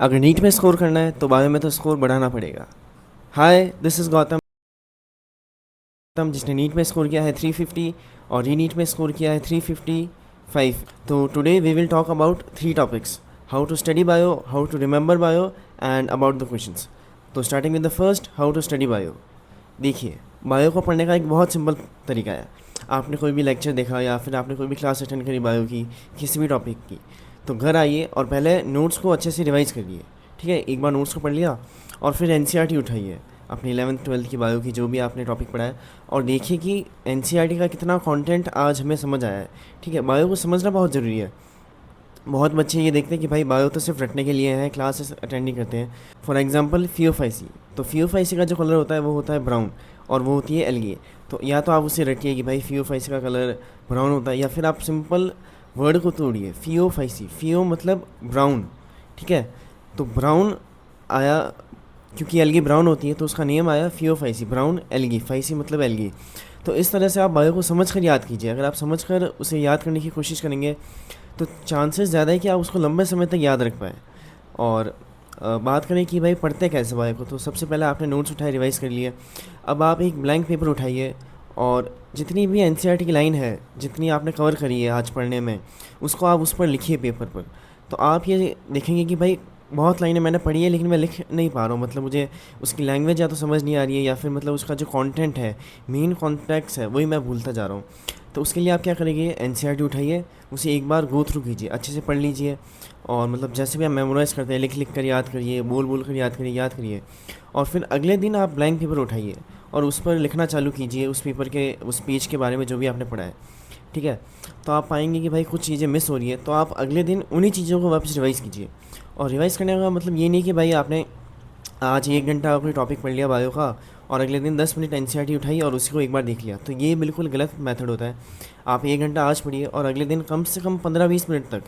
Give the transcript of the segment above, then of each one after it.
अगर नीट में स्कोर करना है तो बायो में तो स्कोर बढ़ाना पड़ेगा। हाय, दिस इज़ गौतम, जिसने नीट में स्कोर किया है 350 और री नीट में स्कोर किया है 355। तो today we will talk about 3 topics: how to study bio, how to remember bio and about the questions. तो starting with the first, how to study bio. देखिए, बायो को पढ़ने का एक बहुत सिंपल तरीका है। आपने कोई भी लेक्चर देखा या फिर आपने कोई भी क्लास अटेंड करी बायो की, किसी भी टॉपिक की, तो घर आइए और पहले नोट्स को अच्छे से रिवाइज़ करिए। ठीक है, एक बार नोट्स को पढ़ लिया और फिर एनसीईआरटी उठाइए, अपनी 11th-12th की बायो की जो भी आपने टॉपिक पढ़ा है, और देखिए कि एनसीईआरटी का कितना कंटेंट आज हमें समझ आया है। ठीक है, बायो को समझना बहुत ज़रूरी है। बहुत बच्चे ये देखते हैं कि भाई बायो तो सिर्फ रटने के लिए है, क्लासेस अटेंड नहीं करते हैं। फॉर एग्जांपल FeOFIC, तो FeOFIC का जो कलर होता है वो होता है ब्राउन, और वो होती है एलगी। तो या तो आप उसे रटिए कि भाई FeOFIC का कलर ब्राउन होता है, या फिर आप सिंपल वर्ड को तोड़िए, FeOFIC, FeO मतलब ब्राउन। ठीक है, तो ब्राउन आया क्योंकि एलगी ब्राउन होती है, तो उसका नेम आया FeOFIC, ब्राउन एलगी, फाइसी मतलब एलगी। तो इस तरह से आप बायो को समझ कर याद कीजिए। अगर आप समझ कर उसे याद करने की कोशिश करेंगे तो चांसेस ज़्यादा है कि आप उसको लंबे समय तक याद रख पाएँ। और बात करें कि भाई पढ़ते कैसे बायो को, तो सबसे पहले आपने नोट्स उठाए, रिवाइज़ कर लिए। अब आप एक ब्लैंक पेपर उठाइए और जितनी भी एनसीईआरटी की लाइन है, जितनी आपने कवर करी है आज पढ़ने में, उसको आप उस पर लिखिए पेपर पर। तो आप ये देखेंगे कि भाई बहुत लाइनें मैंने पढ़ी है लेकिन मैं लिख नहीं पा रहा हूँ, मतलब मुझे उसकी लैंग्वेज या तो समझ नहीं आ रही है, या फिर मतलब उसका जो कंटेंट है, मेन कॉन्टेक्स्ट है, वही मैं भूलता जा रहा हूँ। तो उसके लिए आप क्या करेंगे, एनसीईआरटी उठाइए, उसे एक बार गो थ्रू कीजिए, अच्छे से पढ़ लीजिए। और मतलब जैसे भी आप मेमोराइज़ करते हैं, लिख लिख कर याद करिए, बोल बोल कर याद करिए। और फिर अगले दिन आप ब्लैंक पेपर उठाइए और उस पर लिखना चालू कीजिए, उस पेपर के उस पेज के बारे में जो भी आपने पढ़ा है। ठीक है, तो आप पाएंगे कि भाई कुछ चीज़ें मिस हो रही है, तो आप अगले दिन उन्हीं चीज़ों को वापस रिवाइज़ कीजिए। और रिवाइज़ करने का मतलब ये नहीं कि भाई आपने आज 1 घंटा कोई टॉपिक पढ़ लिया बायो का और अगले दिन 10 मिनट एनसीईआरटी उठाई और उसी को एक बार देख लिया, तो ये बिल्कुल गलत मेथड होता है। आप 1 घंटा आज पढ़िए और अगले दिन कम से कम 15-20 मिनट तक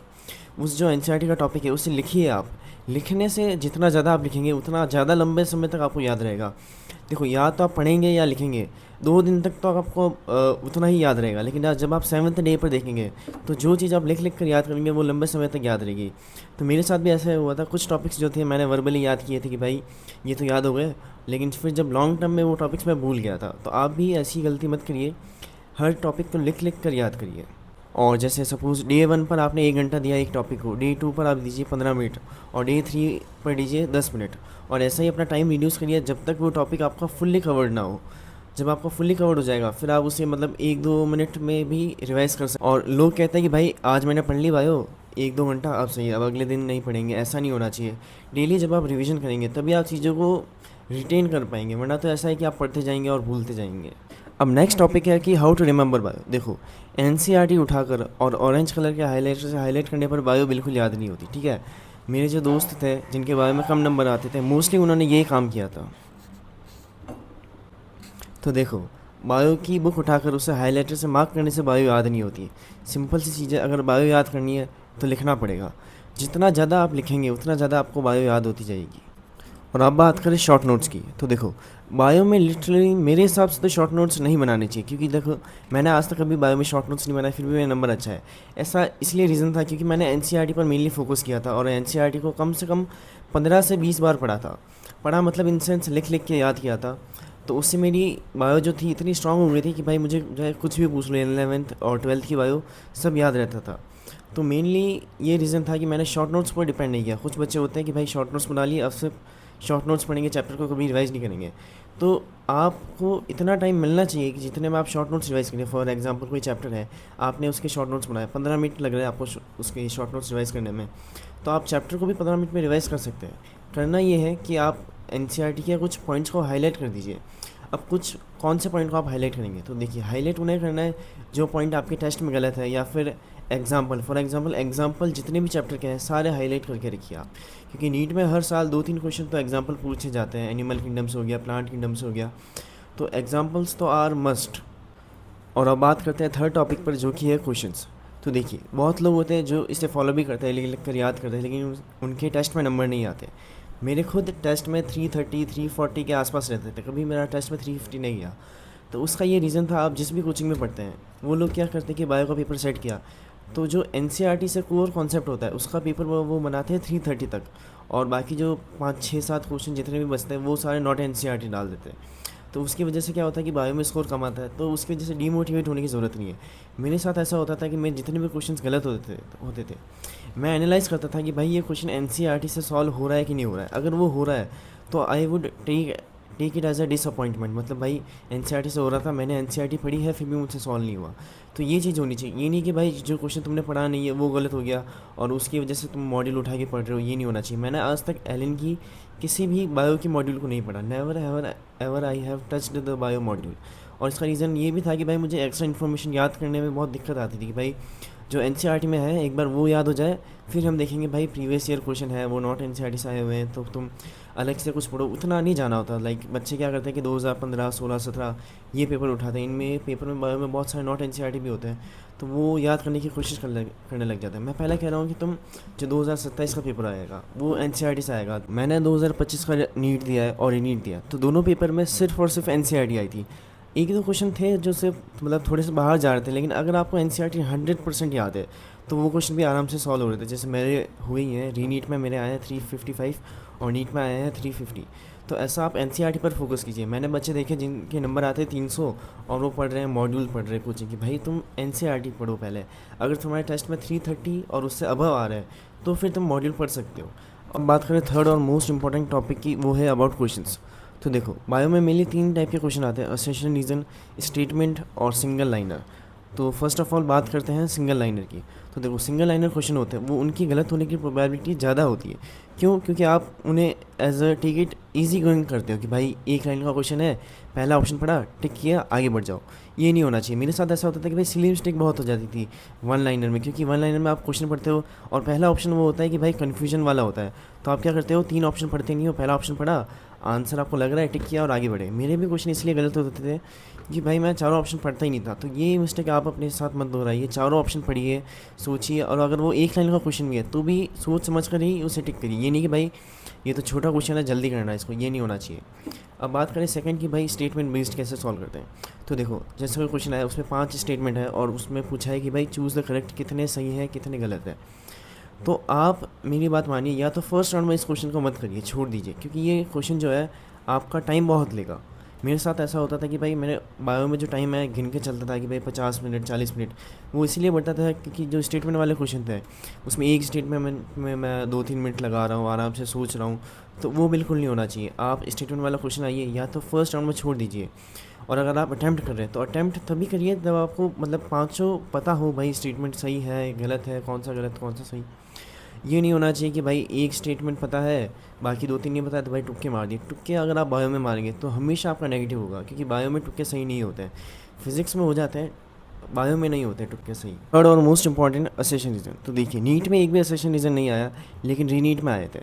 उस जो एनसीईआरटी का टॉपिक है उसे लिखिए आप। लिखने से जितना ज़्यादा आप लिखेंगे उतना ज़्यादा लंबे समय तक आपको याद रहेगा। देखो, या तो आप पढ़ेंगे या लिखेंगे, 2 दिन तक तो आपको उतना ही याद रहेगा, लेकिन जब आप 7th डे पर देखेंगे तो जो चीज़ आप लिख लिख कर याद करेंगे वो लंबे समय तक याद रहेगी। तो मेरे साथ भी ऐसा हुआ था, कुछ टॉपिक्स जो थे मैंने वर्बली याद किए थे कि भाई ये तो याद हो गए, लेकिन फिर जब लॉन्ग टर्म में वो टॉपिक्स मैं भूल गया था। तो आप भी ऐसी गलती मत करिए, हर टॉपिक को लिख लिख कर याद करिए। और जैसे सपोज़ डे 1 पर आपने 1 घंटा दिया एक टॉपिक को, डे 2 पर आप दीजिए 15 मिनट, और डे 3 पर दीजिए 10 मिनट, और ऐसा ही अपना टाइम रिड्यूस करिए जब तक वो टॉपिक आपका फुल्ली कवर्ड ना हो। जब आपका फुल्ली कवर्ड हो जाएगा फिर आप उसे मतलब 1-2 मिनट में भी रिवाइज़ कर सकते। और लोग कहते हैं कि भाई आज मैंने पढ़ ली बायो 1-2 घंटा, अब सही है, अब अगले दिन नहीं पढ़ेंगे। ऐसा नहीं होना चाहिए। डेली जब आप रिविज़न करेंगे तभी आप चीज़ों को रिटेन कर पाएंगे, वरना तो ऐसा है कि आप पढ़ते जाएंगे और भूलते जाएंगे। अब नेक्स्ट टॉपिक है कि हाउ टू रिमेंबर बायो। देखो, एनसीईआरटी उठाकर और ऑरेंज कलर के हाईलाइटर से हाईलाइट करने पर बायो बिल्कुल याद नहीं होती। ठीक है, मेरे जो दोस्त थे जिनके बायो में कम नंबर आते थे, मोस्टली उन्होंने ये काम किया था। तो देखो, बायो की बुक उठाकर उसे हाईलाइटर से मार्क करने से बायो याद नहीं होती। सिंपल सी चीज़ें, अगर बायो याद करनी है तो लिखना पड़ेगा। जितना ज़्यादा आप लिखेंगे उतना ज़्यादा आपको बायो याद होती जाएगी। और अब बात करें शॉर्ट नोट्स की, तो देखो, बायो में लिटरली मेरे हिसाब से तो शॉर्ट नोट्स नहीं बनाने चाहिए, क्योंकि देखो मैंने आज तक कभी बायो में शॉर्ट नोट्स नहीं बनाए, फिर भी मेरा नंबर अच्छा है। ऐसा इसलिए रीज़न था क्योंकि मैंने एनसीईआरटी पर मेनली फोकस किया था, और एनसीईआरटी को कम से कम 15 से 20 बार पढ़ा था। पढ़ा मतलब इन सेंस लिख लिख के याद किया था। तो उससे मेरी बायो जो थी इतनी स्ट्रांग हो गई थी कि भाई मुझे जो है कुछ भी पूछ लो, 11th और 12th की बायो सब याद रहता था। तो मेनली ये रीज़न था कि मैंने शॉर्ट नोट्स पर डिपेंड नहीं किया। कुछ बच्चे होते हैं कि भाई शॉर्ट नोट्स बना लिए, अब सिर्फ शॉर्ट नोट्स पढ़ेंगे, चैप्टर को कभी रिवाइज़ नहीं करेंगे। तो आपको इतना टाइम मिलना चाहिए कि जितने में आप शॉर्ट नोट्स रिवाइज़ करें। फॉर एग्जांपल कोई चैप्टर है, आपने उसके शॉर्ट नोट्स बनाए, 15 मिनट लग रहे हैं आपको उसके शॉर्ट नोट्स रिवाइज़ करने में, तो आप चैप्टर को भी 15 मिनट में रिवाइज़ कर सकते हैं। करना ये है कि आप एनसीईआरटी के कुछ पॉइंट्स को हाईलाइट कर दीजिए। अब कुछ कौन से पॉइंट को आप हाईलाइट करेंगे, तो देखिए, हाईलाइट उन्हें करना है जो पॉइंट आपके टेस्ट में गलत है, या फिर एग्जाम्पल जितने भी चैप्टर के हैं सारे हाईलाइट करके रखिए आप। क्योंकि नीट में हर साल 2-3 क्वेश्चन तो एग्जाम्पल पूछे जाते हैं, एनिमल किंगडम से हो गया, प्लांट किंगडम से हो गया, तो एग्जाम्पल्स तो आर मस्ट। और अब बात करते हैं थर्ड टॉपिक पर, जो कि है क्वेश्चंस। तो देखिए, बहुत लोग होते हैं जो इसे फॉलो भी करते हैं, लिख लिख कर याद करते हैं, लेकिन उनके टेस्ट में नंबर नहीं आते। मेरे खुद टेस्ट में 330-340 के आसपास रहते थे, कभी मेरा टेस्ट में 350 नहीं गया। तो उसका ये रीज़न था, आप जिस भी कोचिंग में पढ़ते हैं वो लोग क्या करते हैं कि बायो का पेपर सेट किया, तो जो एनसीईआरटी से कोर कॉन्सेप्ट होता है उसका पेपर वो बनाते हैं 330 तक, और बाकी जो 5 6 7 क्वेश्चन जितने भी बचते हैं वो सारे नॉट एनसीईआरटी डाल देते हैं। तो उसकी वजह से क्या होता है कि बायो में स्कोर कम आता है, तो उसकी वजह से डीमोटिवेट होने की ज़रूरत नहीं है। मेरे साथ ऐसा होता था कि मैं जितने भी क्वेश्चंस गलत होते थे मैं एनालाइज़ करता था कि भाई ये क्वेश्चन एनसीईआरटी से सॉल्व हो रहा है कि नहीं हो रहा है। अगर वो हो रहा है तो I would take it as a disappointment, मतलब भाई एनसीईआरटी से हो रहा था, मैंने एनसीईआरटी पढ़ी है फिर भी मुझसे सॉल्व नहीं हुआ। तो ये चीज़ होनी चाहिए, ये नहीं कि भाई जो क्वेश्चन तुमने पढ़ा नहीं है वो गलत हो गया और उसकी वजह से तुम मॉड्यूल उठा के पढ़ रहे हो, ये नहीं होना चाहिए। मैंने आज तक एलन की किसी भी बायो की मॉड्यूल को नहीं पढ़ा, never ever ever I have touched the bio module. और इसका रीज़न ये भी था कि भाई मुझे एक्स्ट्रा इन्फॉर्मेशन याद करने में बहुत दिक्कत आती थी कि भाई जो एनसीईआरटी में है एक बार वो याद हो जाए, फिर हम देखेंगे भाई प्रीवियस ईयर क्वेश्चन है वो नॉट एनसीईआरटी से आए हुए हैं, तो तुम अलग से कुछ पढ़ो, उतना नहीं जाना होता। लाइक बच्चे क्या करते हैं कि 2015 16 17 ये पेपर उठाते हैं, इनमें पेपर में बायो में बहुत सारे नॉट एनसीईआरटी भी होते हैं, तो वो याद करने की कोशिश करने लग जाते हैं। मैं पहले कह रहा हूँ कि तुम जो 2027 का पेपर आएगा वो एनसीईआरटी से आएगा। मैंने 2025 का नीट दिया है और नीट दिया, तो दोनों पेपर में सिर्फ और सिर्फ एनसीईआरटी आई थी। एक दो क्वेश्चन थे जो सिर्फ मतलब थोड़े से बाहर जा रहे थे, लेकिन अगर आपको एनसीईआरटी 100% याद है तो वो क्वेश्चन भी आराम से सॉल्व हो रहे थे। जैसे मेरे हुए ही हैं, री नीट में मेरे आए हैं 355 और नीट में आए हैं 350। तो ऐसा आप एनसीईआरटी पर फोकस कीजिए। मैंने बच्चे देखे जिनके नंबर आते हैं 300 और वो पढ़ रहे हैं मॉड्यूल पढ़ रहे हैं कोचिंग की। भाई तुम एनसीईआरटी पढ़ो पहले, अगर तुम्हारे टेस्ट में 330 और उससे अबव आ रहा है तो फिर तुम मॉड्यूल पढ़ सकते हो। अब बात करें थर्ड और मोस्ट इंपॉर्टेंट टॉपिक की, वो है अबाउट क्वेश्चंस। तो देखो बायो में मेनली 3 टाइप के क्वेश्चन आते हैं, असर्शन, रीज़न, स्टेटमेंट और सिंगल लाइनर। तो फर्स्ट ऑफ ऑल बात करते हैं सिंगल लाइनर की। तो देखो सिंगल लाइनर क्वेश्चन होते हैं वो उनकी गलत होने की प्रोबेबिलिटी ज़्यादा होती है। क्यों? क्योंकि आप उन्हें as a ticket easy going करते हो कि भाई एक लाइन का क्वेश्चन है, पहला ऑप्शन पढ़ा, टिक किया, आगे बढ़ जाओ। ये नहीं होना चाहिए। मेरे साथ ऐसा होता था कि भाई सिली मिस्टेक बहुत हो जाती थी वन लाइनर में, क्योंकि वन लाइनर में आप क्वेश्चन पढ़ते हो और पहला ऑप्शन वो होता है कि भाई कन्फ्यूजन वाला होता है, तो आप क्या करते हो 3 ऑप्शन पढ़ते नहीं हो, पहला ऑप्शन पढ़ा, आंसर आपको लग रहा है, टिक किया और आगे बढ़े। मेरे भी क्वेश्चन इसलिए गलत होते थे कि भाई मैं चारों ऑप्शन पढ़ता ही नहीं था। तो ये मिस्टेक आप अपने साथ मत दोहराइए, चारों ऑप्शन पढ़िए, सोचिए, और अगर वो एक लाइन का क्वेश्चन भी है तो भी सोच समझ कर ही उसे टिक करिए। ये नहीं कि भाई ये तो छोटा क्वेश्चन है जल्दी करना है इसको, ये नहीं होना चाहिए। अब बात करें सेकंड की, भाई स्टेटमेंट बेस्ड कैसे सॉल्व करते हैं। तो देखो जैसे कोई क्वेश्चन आया उसमें 5 स्टेटमेंट है और उसमें पूछा है कि भाई चूज़ द करेक्ट, कितने सही है कितने गलत है। तो आप मेरी बात मानिए, या तो फर्स्ट राउंड में इस क्वेश्चन को मत करिए, छोड़ दीजिए, क्योंकि ये क्वेश्चन जो है आपका टाइम बहुत लेगा। मेरे साथ ऐसा होता था कि भाई मेरे बायो में जो टाइम है गिन के चलता था कि भाई 50 मिनट 40 मिनट, वो इसीलिए बढ़ता था क्योंकि जो स्टेटमेंट वाले क्वेश्चन थे उसमें एक स्टेटमेंट में मैं 2-3 मिनट लगा रहा हूँ, आराम से सोच रहा हूँ, तो वो बिल्कुल नहीं होना चाहिए। आप स्टेटमेंट वाला क्वेश्चन आइए या तो फर्स्ट राउंड में छोड़ दीजिए, और अगर आप अटैम्प्ट कर रहे हैं तो अटैम्प्ट तभी करिए जब आपको मतलब 500 पता हो भाई स्टेटमेंट सही है गलत है, कौन सा गलत कौन सा सही। ये नहीं होना चाहिए कि भाई एक स्टेटमेंट पता है बाकी 2-3 नहीं पता है तो भाई तुक्के मार दिए। तुक्के अगर आप बायो में मारेंगे तो हमेशा आपका नेगेटिव होगा, क्योंकि बायो में तुक्के सही नहीं होते हैं, फिजिक्स में हो जाते हैं, बायो में नहीं होते तुक्के सही। थर्ड और मोस्ट इंपॉर्टेंट असेशन रीज़न। तो देखिए नीट में एक भी असेशन रीज़न नहीं आया, लेकिन रीनीट में आए थे।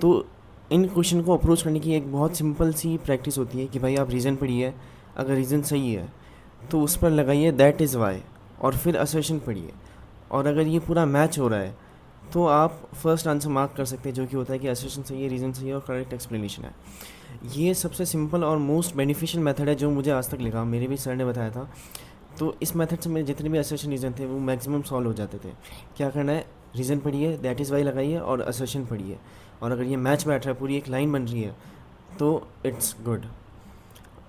तो इन क्वेश्चन को अप्रोच करने की एक बहुत सिंपल सी प्रैक्टिस होती है कि भाई आप रीज़न पढ़िए, अगर रीज़न सही है तो उस पर लगाइए दैट इज़ वाई, और फिर असेशन पढ़िए, और अगर ये पूरा मैच हो रहा है तो आप फर्स्ट आंसर मार्क कर सकते हैं, जो कि होता है कि असेशन सही है, रीज़न सही है और करेक्ट एक्सप्लेनेशन है। ये सबसे सिंपल और मोस्ट बेनिफिशियल मेथड है जो मुझे आज तक लगा, मेरे भी सर ने बताया था। तो इस मेथड से मेरे जितने भी असेशन रीज़न थे वो मैक्सिमम सॉल्व हो जाते थे। क्या करना है, रीज़न पढ़िए, दैट इज़ वाई लगाइए और असेशन पढ़िए, और अगर ये मैच बैठ रहा है, पूरी एक लाइन बन रही है, तो इट्स गुड।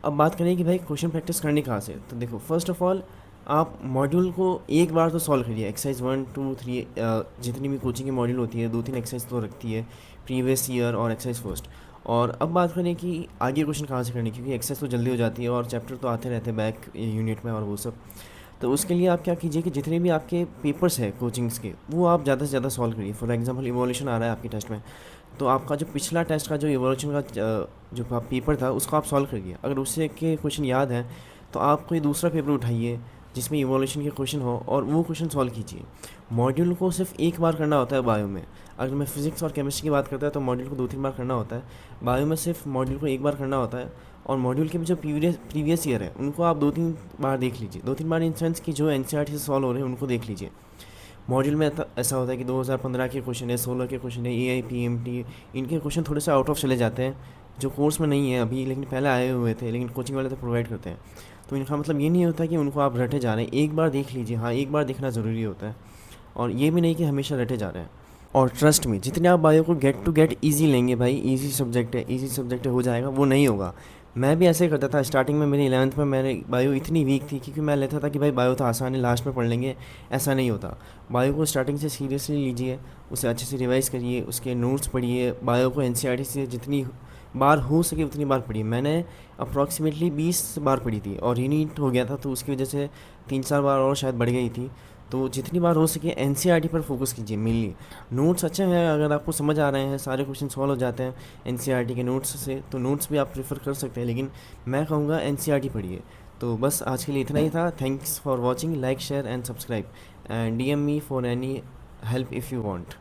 अब बात करें कि भाई क्वेश्चन प्रैक्टिस करनी कहाँ से। तो देखो फर्स्ट ऑफ ऑल आप मॉड्यूल को एक बार तो सॉल्व करिए, एक्सरसाइज 1 2 3 जितनी भी कोचिंग की मॉड्यूल होती है 2-3 एक्सरसाइज तो रखती है, प्रीवियस ईयर और एक्सरसाइज फर्स्ट। और अब बात करें कि आगे क्वेश्चन कहाँ से करनी, क्योंकि एक्सरसाइज तो जल्दी हो जाती है और चैप्टर तो आते रहते हैं बैक यूनिट में और वो सब। तो उसके लिए आप क्या कीजिए कि जितने भी आपके पेपर्स हैं कोचिंग्स के वो आप ज़्यादा से ज़्यादा सॉल्व करिए। फॉर एग्जांपल इवोल्यूशन आ रहा है आपके टेस्ट में, तो आपका जो पिछला टेस्ट का जो इवोल्यूशन का जो पेपर था उसको आप सॉल्व करिए। अगर उससे के क्वेश्चन याद हैं तो आप कोई दूसरा पेपर उठाइए जिसमें इवोल्यूशन के क्वेश्चन हो और वो क्वेश्चन सॉल्व कीजिए। मॉड्यूल को सिर्फ एक बार करना होता है बायो में। अगर मैं फिजिक्स और केमिस्ट्री की बात करता है तो मॉड्यूल को 2-3 बार करना होता है, बायो में सिर्फ मॉड्यूल को एक बार करना होता है। और मॉड्यूल के भी जो प्रीवियस ईयर है उनको आप 2-3 बार देख लीजिए, 2-3 बार इन सेंस की जो एनसीईआरटी से सॉल्व हो रहे हैं उनको देख लीजिए। मॉड्यूल में ऐसा होता है कि 2015 के क्वेश्चन है, 16 के क्वेश्चन है, AIPMT, इनके क्वेश्चन थोड़े से आउट ऑफ चले जाते हैं जो कोर्स में नहीं है अभी, लेकिन पहले आए हुए थे, लेकिन कोचिंग वाले तो प्रोवाइड करते हैं। तो इनका मतलब ये नहीं होता कि उनको आप रटे जा रहे हैं, एक बार देख लीजिए। हाँ, एक बार देखना ज़रूरी होता है, और ये भी नहीं कि हमेशा रटे जा रहे हैं। और ट्रस्ट में जितने आप बायो को गेट टू गेट ईजी लेंगे, भाई ईजी सब्जेक्ट है हो जाएगा, वो नहीं होगा। मैं भी ऐसे ही करता था स्टार्टिंग में, मेरी 11th में मेरी बायो इतनी वीक थी क्योंकि मैं लेता था कि भाई बायो तो आसान है, लास्ट में पढ़ लेंगे। ऐसा नहीं होता। बायो को स्टार्टिंग से सीरियसली लीजिए, उसे अच्छे से रिवाइज़ करिए, उसके नोट्स पढ़िए, बायो को एनसीईआरटी से जितनी बार हो सके उतनी बार पढ़िए। मैंने अप्रॉक्सीमेटली 20 बार पढ़ी थी और रीनीट हो गया था तो उसकी वजह से 3-4 बार और शायद बढ़ गई थी। तो जितनी बार हो सके एनसीईआरटी पर फोकस कीजिए मेनली। नोट्स अच्छे हैं, अगर आपको समझ आ रहे हैं, सारे क्वेश्चन सॉल्व हो जाते हैं एनसीईआरटी के नोट्स से, तो नोट्स भी आप प्रेफर कर सकते हैं, लेकिन मैं कहूँगा एनसीईआरटी पढ़िए। तो बस आज के लिए इतना ही था। Thanks for watching, like share and subscribe and DM me for any help if you want.